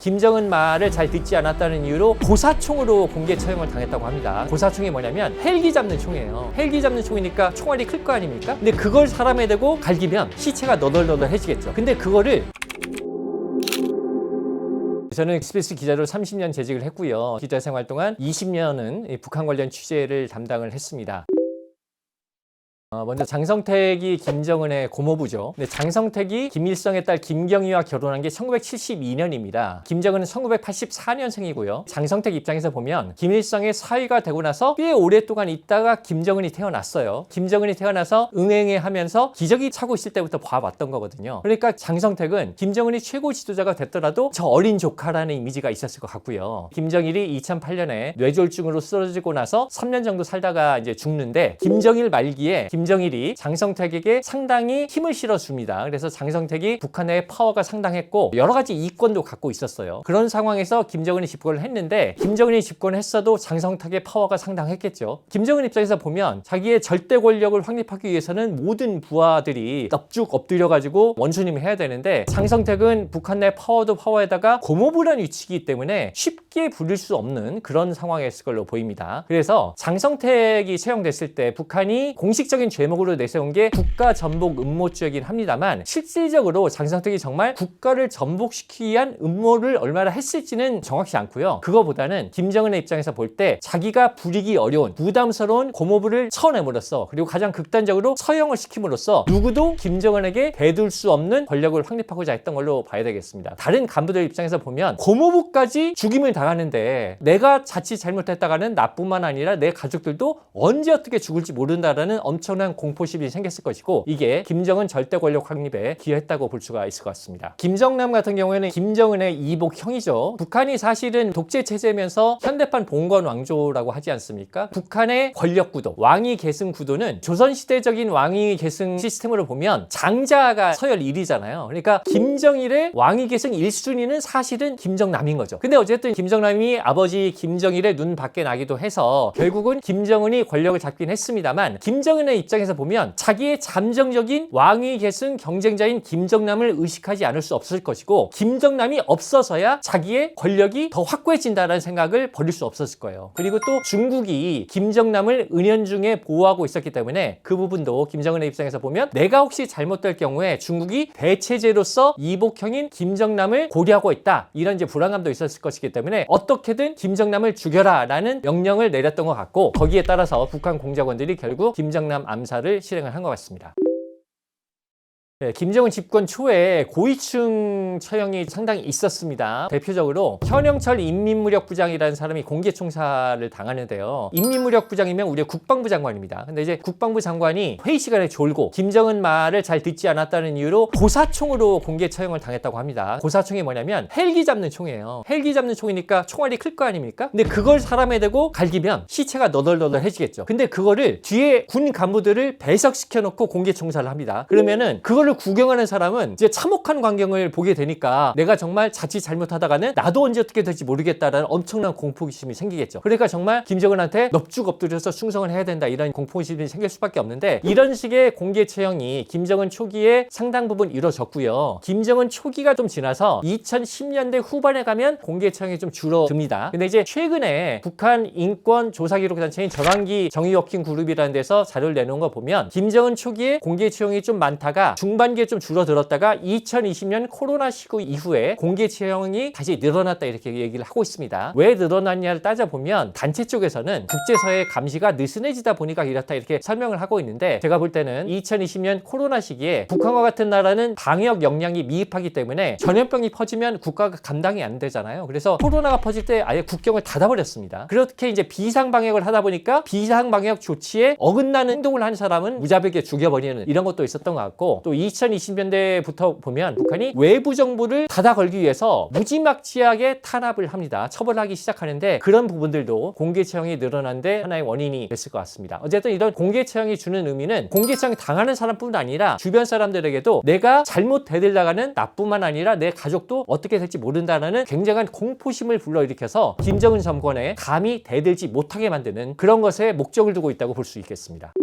김정은 말을 잘 듣지 않았다는 이유로 고사총으로 공개 처형을 당했다고 합니다. 고사총이 뭐냐면 헬기 잡는 총이에요. 헬기 잡는 총이니까 총알이 클 거 아닙니까? 근데 그걸 사람에 대고 갈기면 시체가 너덜너덜해지겠죠. 근데 그거를 저는 SBS 기자로 30년 재직을 했고요. 기자 생활 동안 20년은 북한 관련 취재를 담당을 했습니다. 먼저 장성택이 김정은의 고모부죠. 근데 장성택이 김일성의 딸 김경희와 결혼한 게 1972년입니다. 김정은은 1984년생이고요. 장성택 입장에서 보면 김일성의 사위가 되고 나서 꽤 오랫동안 있다가 김정은이 태어났어요. 김정은이 태어나서 응행하면서 기저귀 차고 있을 때부터 봐왔던 거거든요. 그러니까 장성택은 김정은이 최고 지도자가 됐더라도 저 어린 조카라는 이미지가 있었을 것 같고요. 김정일이 2008년에 뇌졸중으로 쓰러지고 나서 3년 정도 살다가 이제 죽는데 김정일 말기에 김정일이 장성택에게 상당히 힘을 실어줍니다. 그래서 장성택이 북한의 파워가 상당했고 여러 가지 이권도 갖고 있었어요. 그런 상황에서 김정은이 집권을 했는데 김정은이 집권했어도 장성택의 파워가 상당했겠죠. 김정은 입장에서 보면 자기의 절대 권력을 확립하기 위해서는 모든 부하들이 넙죽 엎드려가지고 원수님을 해야 되는데 장성택은 북한 내 파워도 파워에다가 고모부라는 위치이기 때문에 쉽게 부릴 수 없는 그런 상황이었을 걸로 보입니다. 그래서 장성택이 채용됐을 때 북한이 공식적인 죄목으로 내세운 게 국가 전복 음모죄이긴 합니다만 실질적으로 장성택이 정말 국가를 전복시키기 위한 음모를 얼마나 했을지는 정확히 않고요. 그거보다는 김정은의 입장에서 볼 때 자기가 부리기 어려운 부담스러운 고모부를 쳐냄으로써 그리고 가장 극단적으로 처형을 시킴으로써 누구도 김정은에게 대들 수 없는 권력을 확립하고자 했던 걸로 봐야 되겠습니다. 다른 간부들 입장에서 보면 고모부까지 죽임을 당하는데 내가 자칫 잘못했다가는 나뿐만 아니라 내 가족들도 언제 어떻게 죽을지 모른다라는 엄청난 공포심이 생겼을 것이고 이게 김정은 절대 권력 확립에 기여했다고 볼 수가 있을 것 같습니다. 김정남 같은 경우에는 김정은의 이복형이죠. 북한이 사실은 독재 체제면서 현대판 봉건 왕조라고 하지 않습니까? 북한의 권력 구도, 왕위 계승 구도는 조선시대적인 왕위 계승 시스템으로 보면 장자가 서열 1위잖아요. 그러니까 김정일의 왕위 계승 1순위는 사실은 김정남인 거죠. 근데 어쨌든 김정남이 아버지 김정일의 눈 밖에 나기도 해서 결국은 김정은이 권력을 잡긴 했습니다만 김정은의 입장에서 보면 자기의 잠정적인 왕위 계승 경쟁자인 김정남을 의식하지 않을 수 없을 것이고 김정남이 없어서야 자기의 권력이 더 확고해진다는 생각을 버릴 수 없었을 거예요. 그리고 또 중국이 김정남을 은연중에 보호하고 있었기 때문에 그 부분도 김정은의 입장에서 보면 내가 혹시 잘못될 경우에 중국이 대체제로서 이복형인 김정남을 고려하고 있다 이런 이제 불안감도 있었을 것이기 때문에 어떻게든 김정남을 죽여라 라는 명령을 내렸던 것 같고 거기에 따라서 북한 공작원들이 결국 김정남 암살을 실행을 한 것 같습니다. 네, 김정은 집권 초에 고위층 처형이 상당히 있었습니다. 대표적으로 현영철 인민무력부장이라는 사람이 공개총살을 당하는데요. 인민무력부장이면 우리의 국방부 장관입니다. 근데 이제 국방부 장관이 회의 시간에 졸고 김정은 말을 잘 듣지 않았다는 이유로 고사총으로 공개 처형을 당했다고 합니다. 고사총이 뭐냐면 헬기 잡는 총이에요. 헬기 잡는 총이니까 총알이 클 거 아닙니까? 근데 그걸 사람에 대고 갈기면 시체가 너덜너덜해지겠죠. 근데 그거를 뒤에 군 간부들을 배석시켜 놓고 공개 총살을 합니다. 그러면은 그걸 구경하는 사람은 이제 참혹한 광경을 보게 되니까 내가 정말 자칫 잘못하다가는 나도 언제 어떻게 될지 모르겠다라는 엄청난 공포심이 생기겠죠. 그러니까 정말 김정은한테 넙죽 엎드려서 충성을 해야 된다 이런 공포심이 생길 수밖에 없는데 이런 식의 공개 처형이 김정은 초기에 상당 부분 이루어졌고요. 김정은 초기가 좀 지나서 2010년대 후반에 가면 공개 처형이 좀 줄어듭니다. 근데 이제 최근에 북한 인권 조사 기록 단체인 전환기 정의워킹 그룹이라는 데서 자료를 내놓은 거 보면 김정은 초기에 공개 처형이 좀 많다가 중반기에 좀 줄어들었다가 2020년 코로나 시국 이후에 공개 처형이 다시 늘어났다 이렇게 얘기를 하고 있습니다. 왜 늘어났냐를 따져보면 단체 쪽에서는 국제사회의 감시가 느슨해지다 보니까 이렇다 이렇게 설명을 하고 있는데 제가 볼 때는 2020년 코로나 시기에 북한과 같은 나라는 방역 역량이 미흡하기 때문에 전염병이 퍼지면 국가가 감당이 안 되잖아요. 그래서 코로나가 퍼질 때 아예 국경을 닫아버렸습니다. 그렇게 이제 비상방역을 하다 보니까 비상방역 조치에 어긋나는 행동을 한 사람은 무자비하게 죽여버리는 이런 것도 있었던 것 같고 또 2020년대부터 보면 북한이 외부 정보를 닫아 걸기 위해서 무지막지하게 탄압을 합니다. 처벌하기 시작하는데 그런 부분들도 공개 처형이 늘어난 데 하나의 원인이 됐을 것 같습니다. 어쨌든 이런 공개 처형이 주는 의미는 공개 처형 당하는 사람뿐 아니라 주변 사람들에게도 내가 잘못 대들다가는 나뿐만 아니라 내 가족도 어떻게 될지 모른다는 굉장한 공포심을 불러일으켜서 김정은 정권에 감히 대들지 못하게 만드는 그런 것에 목적을 두고 있다고 볼 수 있겠습니다.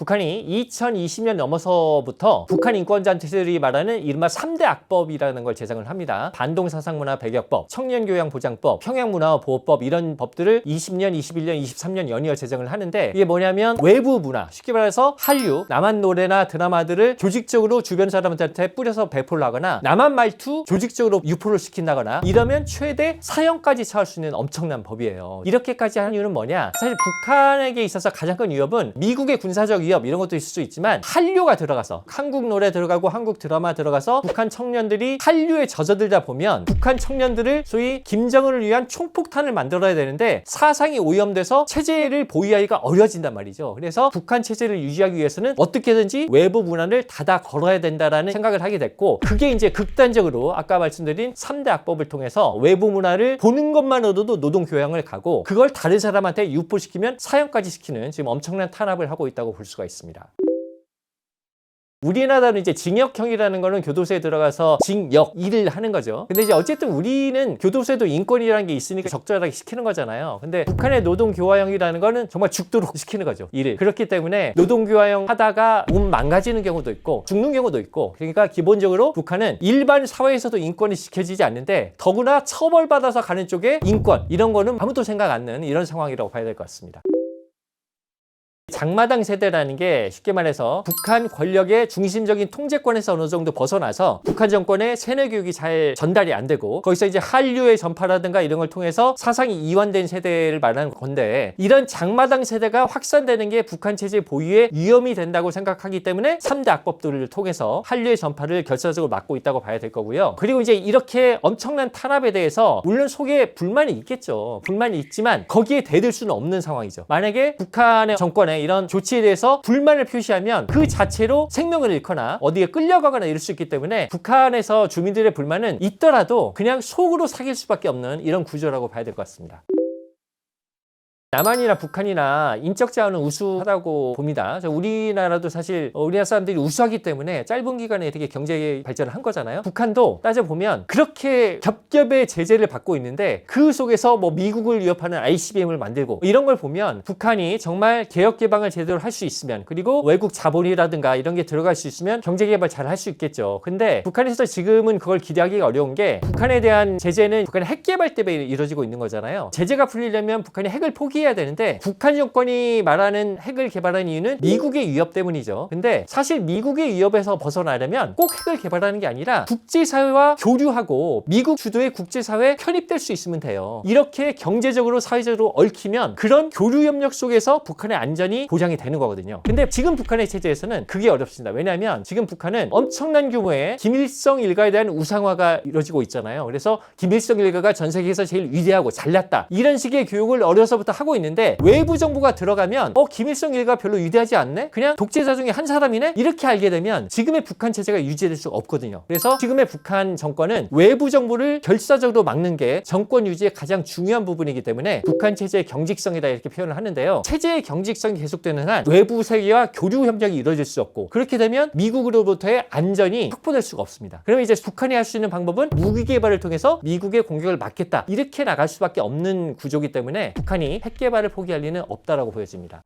북한이 2020년 넘어서부터 북한 인권단체들이 말하는 이른바 3대 악법이라는 걸 제정을 합니다. 반동사상문화 배격법, 청년교양보장법, 평양문화보호법 이런 법들을 20년, 21년, 23년 연이어 제정을 하는데 이게 뭐냐면 외부 문화, 쉽게 말해서 한류, 남한 노래나 드라마들을 조직적으로 주변 사람들한테 뿌려서 배포를 하거나 남한 말투 조직적으로 유포를 시킨다거나 이러면 최대 사형까지 처할 수 있는 엄청난 법이에요. 이렇게까지 하는 이유는 뭐냐? 사실 북한에게 있어서 가장 큰 위협은 미국의 군사적 위협 이런 것도 있을 수 있지만 한류가 들어가서 한국 노래 들어가고 한국 드라마 들어가서 북한 청년들이 한류에 젖어들다 보면 북한 청년들을 소위 김정은을 위한 총폭탄을 만들어야 되는데 사상이 오염돼서 체제를 보유하기가 어려워진단 말이죠. 그래서 북한 체제를 유지하기 위해서는 어떻게든지 외부 문화를 닫아 걸어야 된다라는 생각을 하게 됐고 그게 이제 극단적으로 아까 말씀드린 3대 악법을 통해서 외부 문화를 보는 것만으로도 노동교양을 가고 그걸 다른 사람한테 유포시키면 사형까지 시키는 지금 엄청난 탄압을 하고 있다고 볼 수가 있습니다. 우리나라는 이제 징역형이라는 거는 교도소에 들어가서 징역 일을 하는 거죠. 근데 이제 어쨌든 우리는 교도소에도 인권이라는 게 있으니까 적절하게 시키는 거잖아요. 근데 북한의 노동교화형이라는 거는 정말 죽도록 시키는 거죠. 일을. 그렇기 때문에 노동교화형 하다가 몸 망가지는 경우도 있고 죽는 경우도 있고 그러니까 기본적으로 북한은 일반 사회에서도 인권이 지켜지지 않는데 더구나 처벌받아서 가는 쪽에 인권 이런 거는 아무도 생각 안 나는 이런 상황이라고 봐야 될 것 같습니다. 장마당 세대라는 게 쉽게 말해서 북한 권력의 중심적인 통제권에서 어느 정도 벗어나서 북한 정권의 세뇌 교육이 잘 전달이 안 되고 거기서 이제 한류의 전파라든가 이런 걸 통해서 사상이 이완된 세대를 말하는 건데 이런 장마당 세대가 확산되는 게 북한 체제 보유에 위험이 된다고 생각하기 때문에 3대 악법들을 통해서 한류의 전파를 결사적으로 막고 있다고 봐야 될 거고요. 그리고 이제 이렇게 엄청난 탄압에 대해서 물론 속에 불만이 있겠죠. 불만이 있지만 거기에 대들 수는 없는 상황이죠. 만약에 북한의 정권에 이런 조치에 대해서 불만을 표시하면 그 자체로 생명을 잃거나 어디에 끌려가거나 이럴 수 있기 때문에 북한에서 주민들의 불만은 있더라도 그냥 속으로 사귈 수밖에 없는 이런 구조라고 봐야 될 것 같습니다. 남한이나 북한이나 인적 자원은 우수하다고 봅니다. 우리나라도 사실 우리나라 사람들이 우수하기 때문에 짧은 기간에 되게 경제 발전을 한 거잖아요. 북한도 따져보면 그렇게 겹겹의 제재를 받고 있는데 그 속에서 뭐 미국을 위협하는 ICBM을 만들고 이런 걸 보면 북한이 정말 개혁 개방을 제대로 할 수 있으면 그리고 외국 자본이라든가 이런 게 들어갈 수 있으면 경제 개발 잘 할 수 있겠죠. 근데 북한에서 지금은 그걸 기대하기가 어려운 게 북한에 대한 제재는 북한의 핵 개발 때문에 이루어지고 있는 거잖아요. 제재가 풀리려면 북한이 핵을 포기해야 되는데 북한 정권이 말하는 핵을 개발한 이유는 미국의 위협 때문이죠. 근데 사실 미국의 위협에서 벗어나려면 꼭 핵을 개발하는 게 아니라 국제사회와 교류하고 미국 주도의 국제사회에 편입될 수 있으면 돼요. 이렇게 경제적으로 사회적으로 얽히면 그런 교류협력 속에서 북한의 안전이 보장이 되는 거거든요. 근데 지금 북한의 체제에서는 그게 어렵습니다. 왜냐하면 지금 북한은 엄청난 규모의 김일성 일가에 대한 우상화가 이루어지고 있잖아요. 그래서 김일성 일가가 전 세계에서 제일 위대하고 잘났다 이런 식의 교육을 어려서부터 하고 있는데 외부 정보가 들어가면 김일성 일가 별로 위대하지 않네? 그냥 독재자 중에 한 사람이네? 이렇게 알게 되면 지금의 북한 체제가 유지될 수가 없거든요. 그래서 지금의 북한 정권은 외부 정보를 결사적으로 막는 게 정권 유지의 가장 중요한 부분이기 때문에 북한 체제의 경직성이다 이렇게 표현을 하는데요. 체제의 경직성이 계속되는 한 외부 세계와 교류 협력이 이루어질 수 없고 그렇게 되면 미국으로부터의 안전이 확보될 수가 없습니다. 그러면 이제 북한이 할 수 있는 방법은 무기 개발을 통해서 미국의 공격을 막겠다 이렇게 나갈 수밖에 없는 구조이기 때문에 북한이 핵 개발을 포기할 리는 없다라고 보여집니다.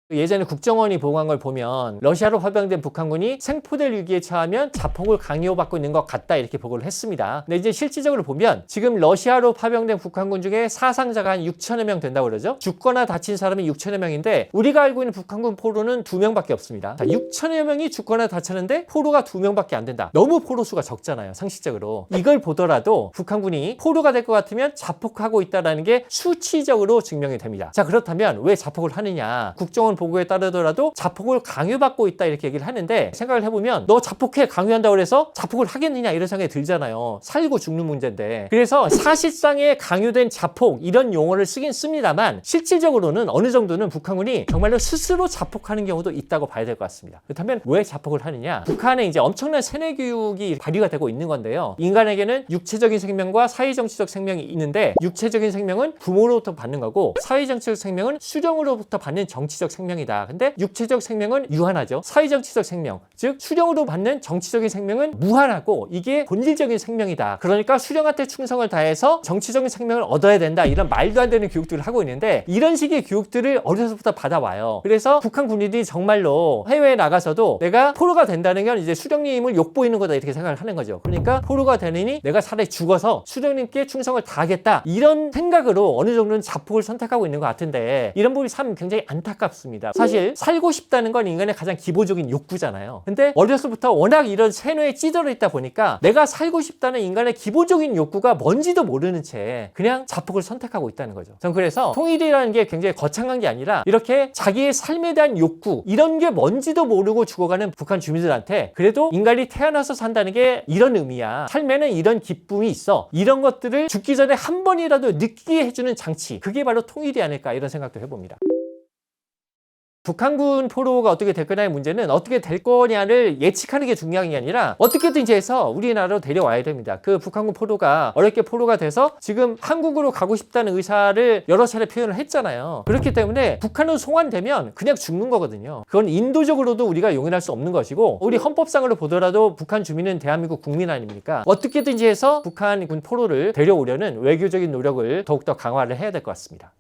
예전에 국정원이 보고한 걸 보면 러시아로 파병된 북한군이 생포될 위기에 처하면 자폭을 강요받고 있는 것 같다 이렇게 보고를 했습니다. 근데 이제 실질적으로 보면 지금 러시아로 파병된 북한군 중에 사상자가 한 6천여 명 된다고 그러죠. 죽거나 다친 사람이 6천여 명인데 우리가 알고 있는 북한군 포로는 2명밖에 없습니다. 자, 6천여 명이 죽거나 다쳤는데 포로가 2명밖에 안 된다. 너무 포로 수가 적잖아요. 상식적으로. 이걸 보더라도 북한군이 포로가 될 것 같으면 자폭하고 있다는 게 수치적으로 증명이 됩니다. 자, 그렇다면 왜 자폭을 하느냐. 국정원 보고에 따르더라도 자폭을 강요받고 있다 이렇게 얘기를 하는데 생각을 해보면 너 자폭해 강요한다고 해서 자폭을 하겠느냐 이런 생각이 들잖아요. 살고 죽는 문제인데 그래서 사실상의 강요된 자폭 이런 용어를 쓰긴 씁니다만 실질적으로는 어느 정도는 북한군이 정말로 스스로 자폭하는 경우도 있다고 봐야 될 것 같습니다. 그렇다면 왜 자폭을 하느냐. 북한에 이제 엄청난 세뇌 교육이 발휘가 되고 있는 건데요. 인간에게는 육체적인 생명과 사회정치적 생명이 있는데 육체적인 생명은 부모로부터 받는 거고 사회정치적 생명은 수령으로부터 받는 정치적 생명 생명이다. 근데 육체적 생명은 유한하죠. 사회정치적 생명, 즉 수령으로 받는 정치적인 생명은 무한하고 이게 본질적인 생명이다. 그러니까 수령한테 충성을 다해서 정치적인 생명을 얻어야 된다. 이런 말도 안 되는 교육들을 하고 있는데 이런 식의 교육들을 어려서부터 받아와요. 그래서 북한 군인들이 정말로 해외에 나가서도 내가 포로가 된다는 건 이제 수령님을 욕보이는 거다 이렇게 생각을 하는 거죠. 그러니까 포로가 되느니 내가 차라리 죽어서 수령님께 충성을 다하겠다. 이런 생각으로 어느 정도는 자폭을 선택하고 있는 것 같은데 이런 부분이 참 굉장히 안타깝습니다. 사실 살고 싶다는 건 인간의 가장 기본적인 욕구잖아요. 근데 어려서부터 워낙 이런 세뇌에 찌들어 있다 보니까 내가 살고 싶다는 인간의 기본적인 욕구가 뭔지도 모르는 채 그냥 자폭을 선택하고 있다는 거죠. 전 그래서 통일이라는 게 굉장히 거창한 게 아니라 이렇게 자기의 삶에 대한 욕구 이런 게 뭔지도 모르고 죽어가는 북한 주민들한테 그래도 인간이 태어나서 산다는 게 이런 의미야. 삶에는 이런 기쁨이 있어. 이런 것들을 죽기 전에 한 번이라도 느끼게 해주는 장치. 그게 바로 통일이 아닐까 이런 생각도 해봅니다. 북한군 포로가 어떻게 될 거냐의 문제는 어떻게 될 거냐를 예측하는 게 중요한 게 아니라 어떻게든지 해서 우리나라로 데려와야 됩니다. 그 북한군 포로가 어렵게 포로가 돼서 지금 한국으로 가고 싶다는 의사를 여러 차례 표현을 했잖아요. 그렇기 때문에 북한으로 송환되면 그냥 죽는 거거든요. 그건 인도적으로도 우리가 용인할 수 없는 것이고 우리 헌법상으로 보더라도 북한 주민은 대한민국 국민 아닙니까? 어떻게든지 해서 북한군 포로를 데려오려는 외교적인 노력을 더욱더 강화를 해야 될 것 같습니다.